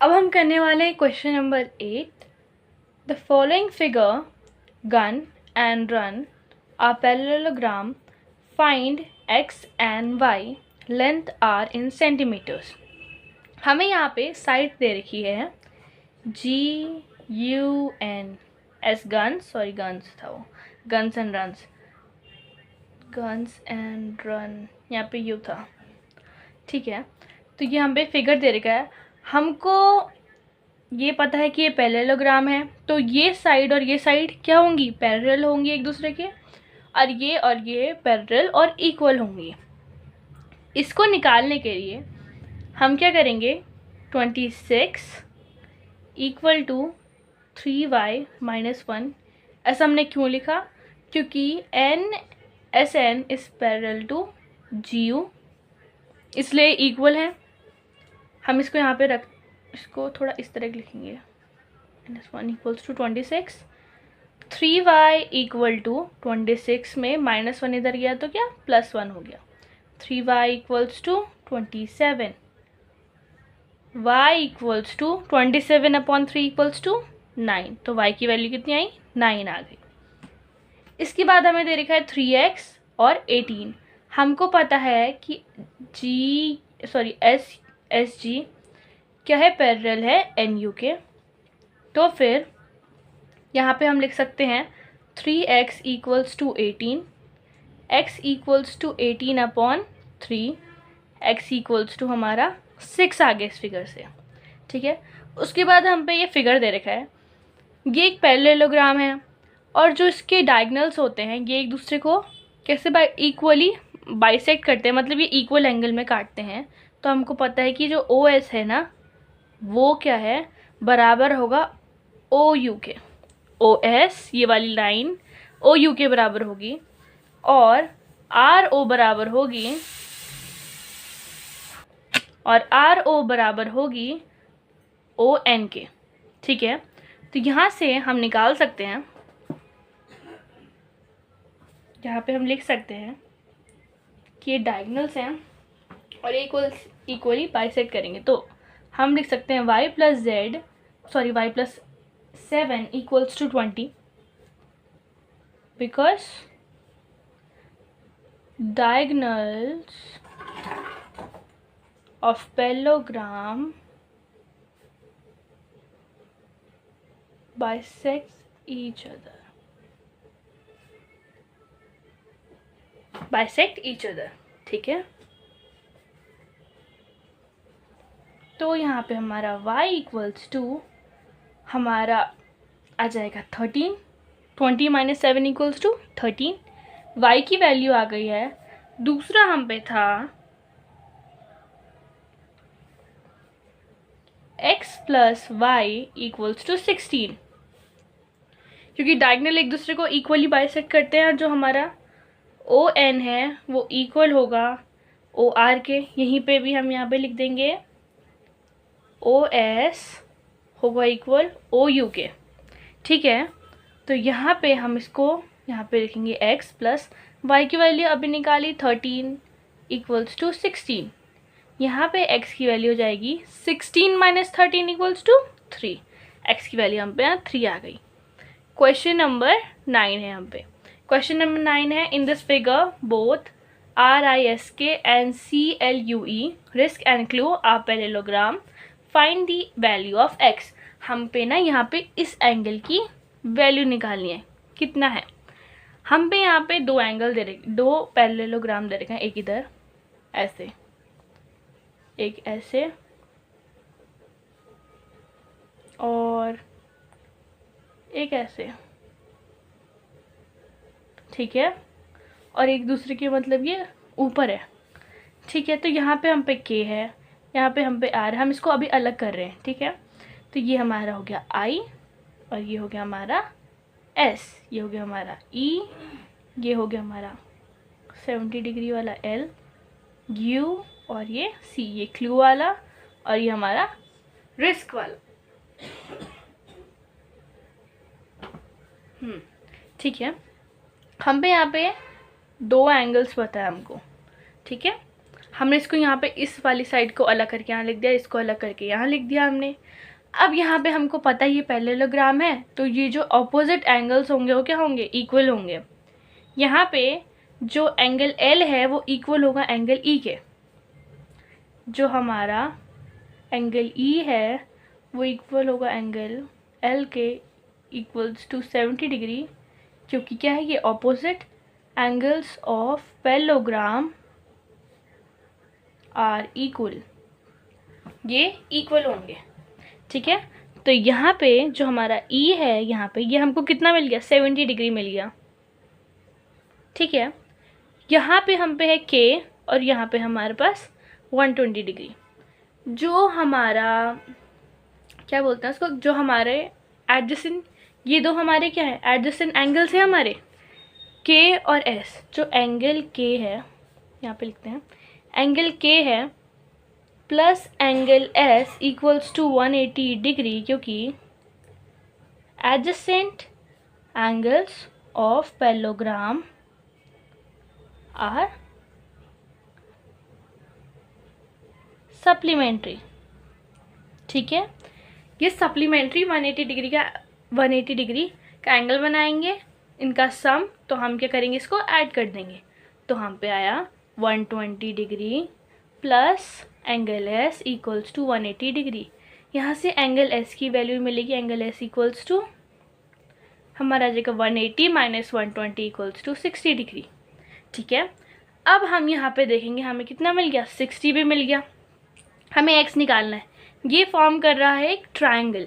अब हम करने वाले हैं question number 8। The following figure GUN and RUN are parallelogram, find x and y, length are in centimetres. हमें यहाँ पे साइड दे रखी है GUNS, गन्स, सॉरी गन्स था वो, guns and runs, guns and run यहाँ पे यू था, ठीक है। तो ये हम पे फिगर दे रखा है, हमको ये पता है कि ये पैरेललोग्राम है, तो ये साइड और ये साइड क्या होंगी, पैरेलल होंगी एक दूसरे के, और ये पैरेलल और इक्वल होंगी। इसको निकालने के लिए हम क्या करेंगे, 26 इक्वल टू 3y माइनस 1। ऐसा हमने क्यों लिखा, क्योंकि SN is parallel to GU, इसलिए इक्वल है। हम इसको यहाँ पे इसको थोड़ा इस तरह लिखेंगे, -1 equals to 26, 3y equal to 26 में -1 इधर गया तो क्या +1 हो गया, 3y equals to 27, y equals to 27/3 equals to 9। तो y की वैल्यू कितनी आई, 9 आ गई। इसके बाद हमें दे रखा है 3x और 18। हमको पता है कि SG क्या है, पैरेलल है NU के। तो फिर यहाँ पे हम लिख सकते हैं 3x equals to 18, x equals to 18/3, x equals to हमारा 6 आ गया इस फिगर से, ठीक है। उसके बाद हम पे ये फिगर दे रखा है, ये एक पैरेललोग्राम है और जो इसके डायगोनल्स होते हैं ये एक दूसरे को कैसे इक्वली बाइसेक्ट करते हैं, मतलब ये इक्वल एंगल में काटते हैं। तो हमको पता है कि जो OS है ना वो क्या है, बराबर होगा OU के। OS ये वाली लाइन OU के बराबर होगी और RO बराबर होगी, और RO बराबर होगी ON के, ठीक है। तो यहाँ से हम निकाल सकते हैं, यहाँ पे हम लिख सकते हैं कि ये डायगोनल्स हैं और इक्वली बाइसेक्ट करेंगे। तो हम लिख सकते हैं y + 7 equals to 20, because diagonals of parallelogram bisect each other, ठीक है। तो यहाँ पे हमारा y इक्वल्स टू हमारा आ जाएगा 13, 20 - 7 इक्वल्स टू 13, y की वैल्यू आ गई है। दूसरा हम पे था x + y इक्वल्स टू 16, क्योंकि डायगोनल एक दूसरे को इक्वली बाइसेक्ट करते हैं और जो हमारा ON है वो इक्वल होगा OR के। यहीं पे भी हम यहाँ पे लिख देंगे OS होगा इक्वल OU के, ठीक है। तो यहाँ पे हम इसको यहाँ पे लिखेंगे x + y की वैल्यू अभी निकाली 13 इक्वल्स टू 16। यहाँ पे x की वैल्यू हो जाएगी 16 - 13 इक्वल्स टू 3। x की वैल्यू हम पे यहाँ 3 आ गई। क्वेश्चन नंबर 9 है हम पे। क्वेश्चन नंबर 9 है, in this figure both RISK and CLUE RISK and CLUE are parallelogram, find the value of x। हम पे ना यहाँ पे इस एंगल की वैल्यू निकालनी है, कितना है। हम पे यहाँ पे दो एंगल दे रखे, दो पैरेललोग्राम दे रखे हैं, एक इधर ऐसे, एक ऐसे और एक ऐसे, ठीक है। और एक दूसरे के मतलब ये ऊपर है, ठीक है। तो यहाँ पे हम पे K है, यहाँ पे हम पे R, हम इसको अभी अलग कर रहे हैं, ठीक है। तो ये हमारा हो गया I और ये हो गया हमारा S, ये हो गया हमारा E, ये हो गया हमारा 70 डिग्री वाला L, U और ये C, ये क्लू वाला और ये हमारा रिस्क वाला, ठीक है। हम पे यहाँ पे दो एंगल्स पता है हमको, ठीक है। हमने इसको यहाँ पे इस वाली साइड को अलग करके यहाँ लिख दिया, इसको अलग करके यहाँ लिख दिया हमने। अब यहाँ पे हमको पता है ये पैरेललोग्राम है, तो ये जो ऑपोजिट एंगल्स होंगे वो क्या होंगे, इक्वल होंगे। यहाँ पे जो एंगल एल है वो इक्वल होगा एंगल ई के। जो हमारा एंगल ई है वो इक्वल होगा एंगल एल के, इक्वल्स टू 70 डिग्री, क्योंकि क्या है, ये opposite angles of parallelogram are equal, ये इक्वल होंगे। ठीक है, तो यहाँ पे जो हमारा ई है, यहाँ पे ये हमको कितना मिल गया, 70 डिग्री मिल गया। ठीक है, यहाँ पे हम पे है के और यहाँ पे हमारे पास 120 डिग्री। जो हमारा क्या बोलते हैं उसको, जो हमारे एडजेसेंट, ये दो हमारे क्या है, एडजेसेंट एंगल्स है हमारे के और एस। जो एंगल के है, यहाँ पे लिखते हैं, एंगल के है plus angle S equals to 180 degree, क्योंकि adjacent angles of parallelogram are supplementary. ठीक है, ये सप्लीमेंट्री 180 डिग्री का एंगल बनाएंगे, इनका सम, तो हम क्या करेंगे, इसको ऐड कर देंगे। तो हम पे आया 120 degree plus angle S equals to 180 degree. यहाँ से एंगल एस की वैल्यू मिलेगी, एंगल एस इक्वल्स टू हमारा आ जाएगा 180 माइनस 120 इक्वल्स टू 60 डिग्री। ठीक है, अब हम यहाँ पे देखेंगे हमें कितना मिल गया, 60 भी मिल गया। हमें x निकालना है, ये फॉर्म कर रहा है एक ट्रायंगल,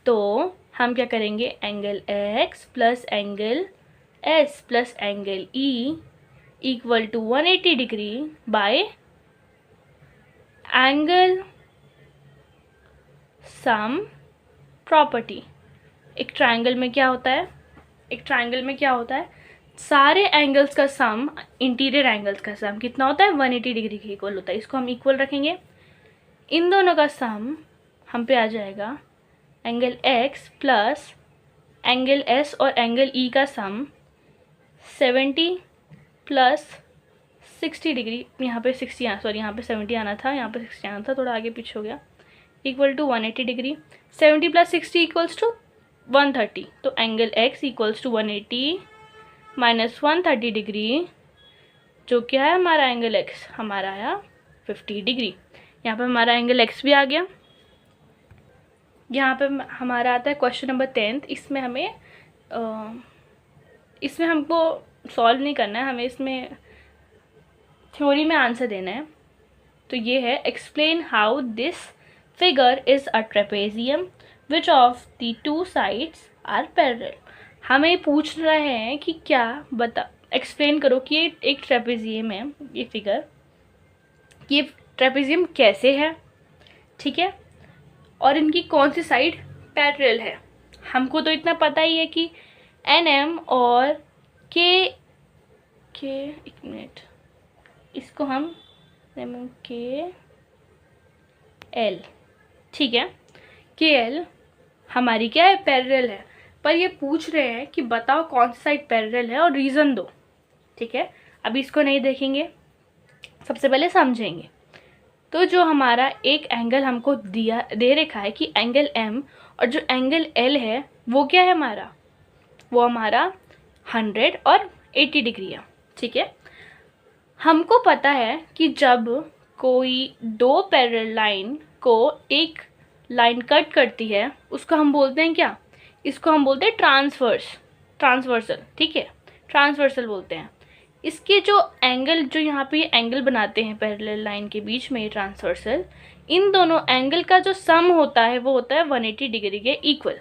तो हम क्या करेंगे, angle x plus angle s plus angle e equal to 180 degree by angle sum property. एक ट्रायंगल में क्या होता है, सारे एंगल्स का सम, इंटीरियर एंगल्स का सम कितना होता है, 180 डिग्री के इक्वल होता है। इसको हम इक्वल रखेंगे, इन दोनों का सम हम पे आ जाएगा angle x plus angle s और एंगल e का सम 70 प्लस 60 डिग्री। यहाँ पे 70 आना था, यहाँ पे 60 आना था, थोड़ा आगे पीछे हो गया, equal to 180 degree. 70 plus 60 equals to 130, तो angle x equals to 180 minus 130 degree, जो क्या है हमारा एंगल x, हमारा आया 50 डिग्री। यहाँ पे हमारा एंगल x भी आ गया। यहाँ पे हमारा आता है क्वेश्चन नंबर 10। इसमें हमको सॉल्व नहीं करना है, हमें इसमें थ्योरी में आंसर देना है। तो ये है, explain how this figure is a trapezium which of the two sides are parallel. हमें पूछ रहे हैं कि क्या एक्सप्लेन करो कि ये एक ट्रेपेजियम है, ये फिगर, ये ट्रेपेजियम कैसे है। ठीक है, और इनकी कौन सी साइड पैरेलल है। हमको तो इतना पता ही है कि NM और के एक मिनट, इसको हम के एल, ठीक है, के एल हमारी क्या है, पैरेलल है। पर ये पूछ रहे हैं कि बताओ कौन सी साइड पैरेलल है और रीज़न दो। ठीक है, अभी इसको नहीं देखेंगे, सबसे पहले समझेंगे। तो जो हमारा एक एंगल हमको दे रखा है कि एंगल M और जो एंगल L है वो क्या है हमारा, वो हमारा 100 और 80 डिग्री है। ठीक है, हमको पता है कि जब कोई दो पैरेलल लाइन को एक लाइन कट करती है उसको हम बोलते हैं क्या, इसको हम बोलते हैं ट्रांसवर्सल। ठीक है, ट्रांसवर्सल बोलते हैं। इसके जो एंगल, जो यहाँ पे एंगल बनाते हैं पैरेलल लाइन के बीच में, ट्रांसवर्सल, इन दोनों एंगल का जो सम होता है वो होता है 180 डिग्री के इक्वल।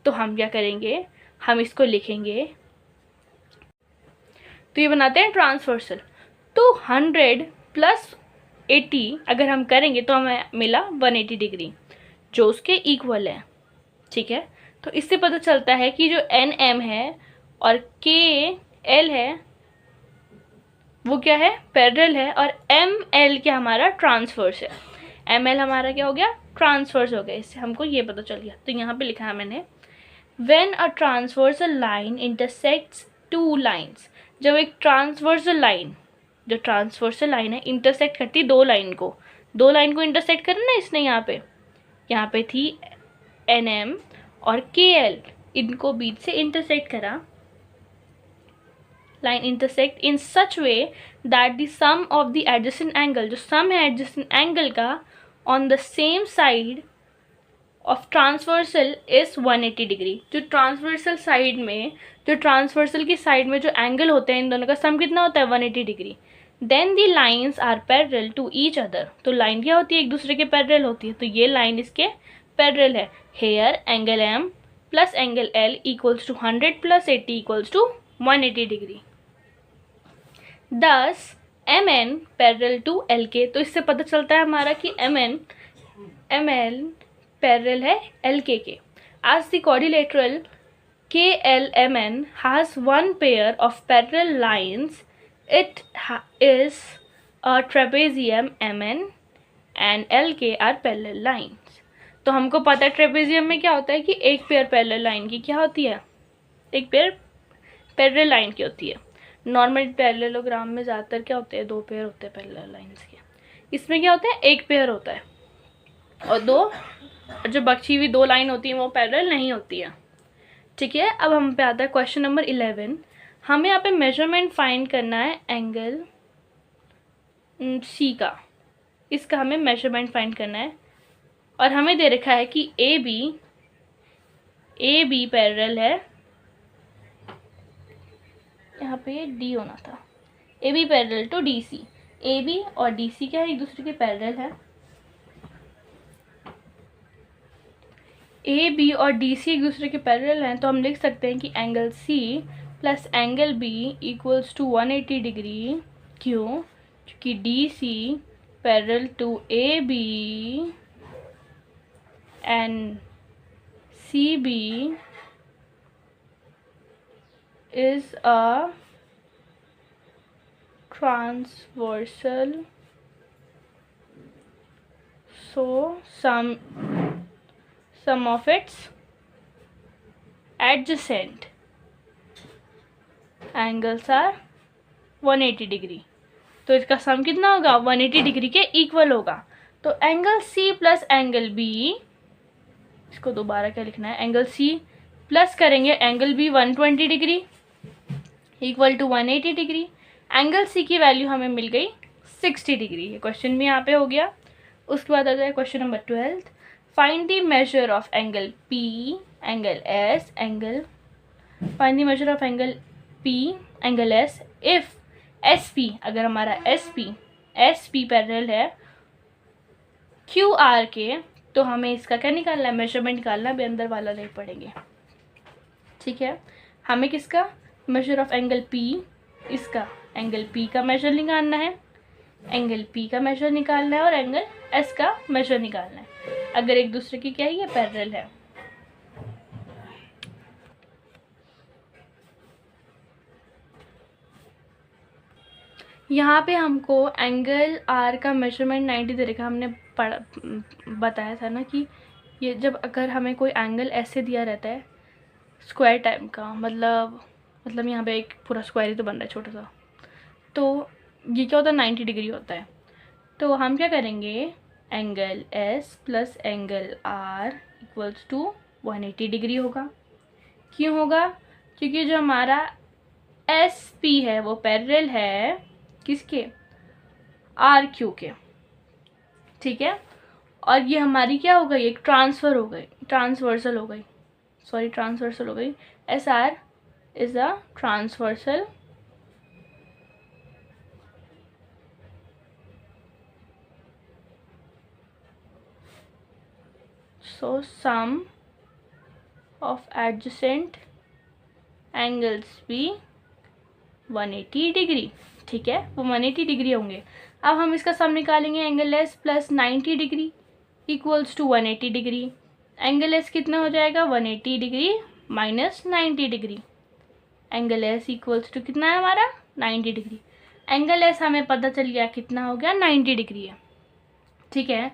तो हम क्या करेंगे, हम इसको लिखेंगे, तो ये बनाते हैं ट्रांसवर्सल। तो 100 प्लस 80 अगर हम करेंगे तो हमें मिला 180 डिग्री, जो उसके इक्वल है। ठीक है, तो इससे पता चलता है कि जो NM है और KL है वो क्या है, पैरेलल है, और ML क्या हमारा ट्रांसवर्स है। ML हमारा क्या हो गया, ट्रांसवर्स हो गया। इससे हमको ये पता चल गया। तो यहाँ पे लिखा है मैंने, when a transversal line intersects two lines, जब एक ट्रांसवर्सल लाइन जो ट्रांसवर्सल लाइन है इंटरसेक्ट करती दो लाइन को इंटरसेक्ट करना ना इसने यहाँ पे थी NM और KL, इनको बीच से इंटरसेक्ट करा, line intersect in such way that the sum of the adjacent angle, जो सम है एडजेसेंट एंगल का on the same side of transversal is 180 degree. जो ट्रांसवर्सल की साइड में जो एंगल होते हैं इन दोनों का सम कितना होता है 180 degree. Then the lines are parallel to each other, तो लाइन क्या होती है एक दूसरे के पैरेलल होती है, तो ये लाइन इसके पैरेलल है। Here angle M plus angle L equals to 100 plus 80 equals to 180 degree. Thus MN parallel to LK, तो इससे पता चलता है हमारा कि ML पैरेलल है LK के। As the quadrilateral KLMN has one pair of parallel lines, it is a trapezium MN and LK are parallel lines। तो हमको पता है ट्रेपेजियम में क्या होता है कि एक पेयर पैरेलल लाइन की क्या होती है, एक पेयर पैरेलल लाइन की होती है। नॉर्मल पैरेललोग्राम में ज़्यादातर क्या होते हैं, दो पेयर होते हैं पैरेलल लाइंस के, इसमें क्या होता है एक पेयर होता है और जो बची हुई दो लाइन होती हैं वो पैरेलल नहीं होती है। ठीक है, अब हम पे आता है क्वेश्चन नंबर 11। हमें यहाँ पे मेजरमेंट फाइंड करना है एंगल C का, इसका हमें मेजरमेंट फाइंड करना है और हमें दे रखा है कि AB पैरेलल है, यहाँ पे D होना था, AB parallel to DC। AB और DC क्या है एक दूसरे के पैरेलल है, AB और DC एक दूसरे के पैरेलल हैं, तो हम लिख सकते हैं कि angle C plus angle B equals to 180 degree. क्यों? क्योंकि DC parallel to AB and CB is a transversal, so sum of its adjacent angles are 180 degree. तो इसका सम कितना होगा 180 डिग्री के इक्वल होगा। तो angle C plus angle B, इसको दोबारा क्या लिखना है, एंगल C प्लस करेंगे angle B 120 degree equal to 180 degree. Angle C की वैल्यू हमें मिल गई 60 डिग्री। ये क्वेश्चन भी यहाँ पे हो गया। उसके बाद आ जाए question number 12। Find the measure of angle P, angle S, find the measure of angle P, angle S if SP, अगर हमारा SP पैरेलल है QR के, तो हमें इसका क्या निकालना है, मेजरमेंट निकालना है, भी अंदर वाला नहीं पड़ेंगे। ठीक है, हमें किसका मेजर ऑफ एंगल P, इसका एंगल P का मेजर निकालना है, एंगल P का मेजर निकालना है और एंगल S का मेजर निकालना है। अगर एक दूसरे की क्या है, ये पैरेलल है। यहाँ पे हमको एंगल R का मेजरमेंट 90 दे रखा। हमने बताया था ना कि ये जब अगर हमें कोई एंगल ऐसे दिया रहता है स्क्वायर टाइप का, मतलब यहाँ पे एक पूरा स्क्वायर ही तो बन रहा है छोटा सा, तो ये क्या होता है 90 डिग्री होता है। तो हम क्या करेंगे, angle S plus angle R equals to 180 degree होगा। क्यों होगा? क्योंकि जो हमारा SP है वो पैरेलल है किसके, RQ के। ठीक है, और ये हमारी क्या हो गई, एक ट्रांसवर्सल हो गई। SR is a transversal so sum of adjacent angles be 180 degree. ठीक है, वो 180 डिग्री होंगे। अब हम इसका सम निकालेंगे, angle S plus 90 degree equals to 180 degree. Angle S कितना हो जाएगा, 180 degree minus 90 degree. Angle S equals to कितना है हमारा 90 डिग्री। एंगल S हमें पता चल गया कितना हो गया, 90 डिग्री है। ठीक है,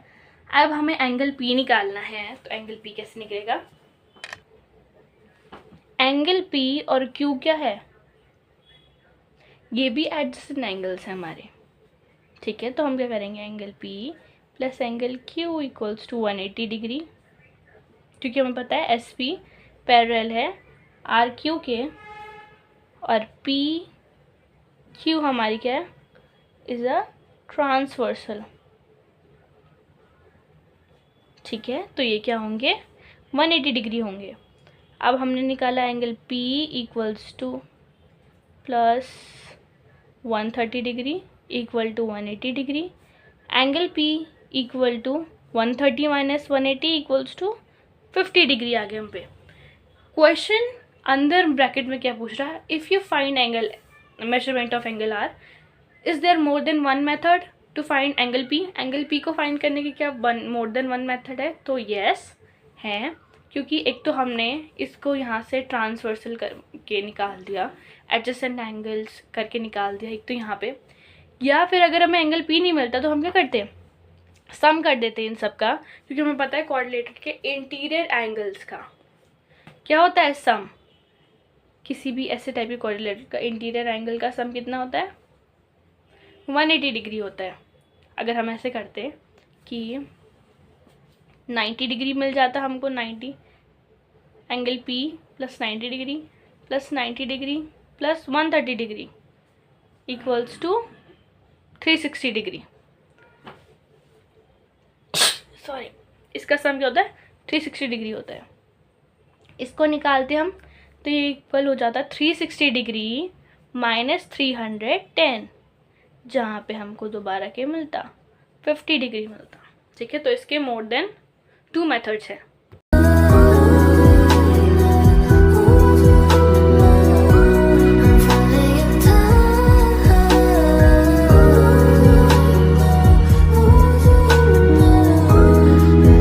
अब हमें एंगल P निकालना है। तो एंगल P कैसे निकलेगा, एंगल P और Q क्या है, ये भी एडजेसेंट एंगल्स हैं हमारे, ठीक है। तो हम क्या करेंगे, angle P plus angle Q equals to 180 degree, क्योंकि हमें पता है SP पैरेलल है RQ के, और PQ हमारी क्या है, इज़ अ ट्रांसवर्सल, ठीक है। तो ये क्या होंगे, 180 डिग्री होंगे। अब हमने निकाला angle P equals to plus 130 degree equal to 180 degree. Angle P equal to 130 minus 180 equals to 50 degree आ गए हम पे। क्वेश्चन अंदर ब्रैकेट में क्या पूछ रहा है, if you find angle measurement of angle R, is there more than one method to find angle P। Angle P को फाइंड करने की क्या मोर देन वन मेथड है, तो येस है, क्योंकि एक तो हमने इसको यहाँ से ट्रांसवर्सल करके निकाल दिया, एडजेसेंट एंगल्स करके निकाल दिया एक तो यहाँ पे, या फिर अगर हमें एंगल P नहीं मिलता तो हम क्या करते हैं, सम कर देते हैं इन सब का, क्योंकि हमें पता है कोऑर्डिनेटेड के इंटीरियर एंगल्स का क्या होता है सम। किसी भी ऐसे टाइप के कोऑर्डिनेटेड का इंटीरियर एंगल का सम कितना होता है, 180 डिग्री होता है। अगर हम ऐसे करते कि 90 डिग्री मिल जाता हमको, 90 angle P plus 90 degree plus 90 degree plus 130 degree equals to 360 degree, sorry, इसका सम क्या होता है, 360 डिग्री होता है। इसको निकालते हम तो ये इक्वल हो जाता है 360 डिग्री माइनस 310, जहाँ पे हमको दोबारा के मिलता 50 डिग्री मिलता, ठीक है। तो इसके मोर देन 2 मेथड्स हैं।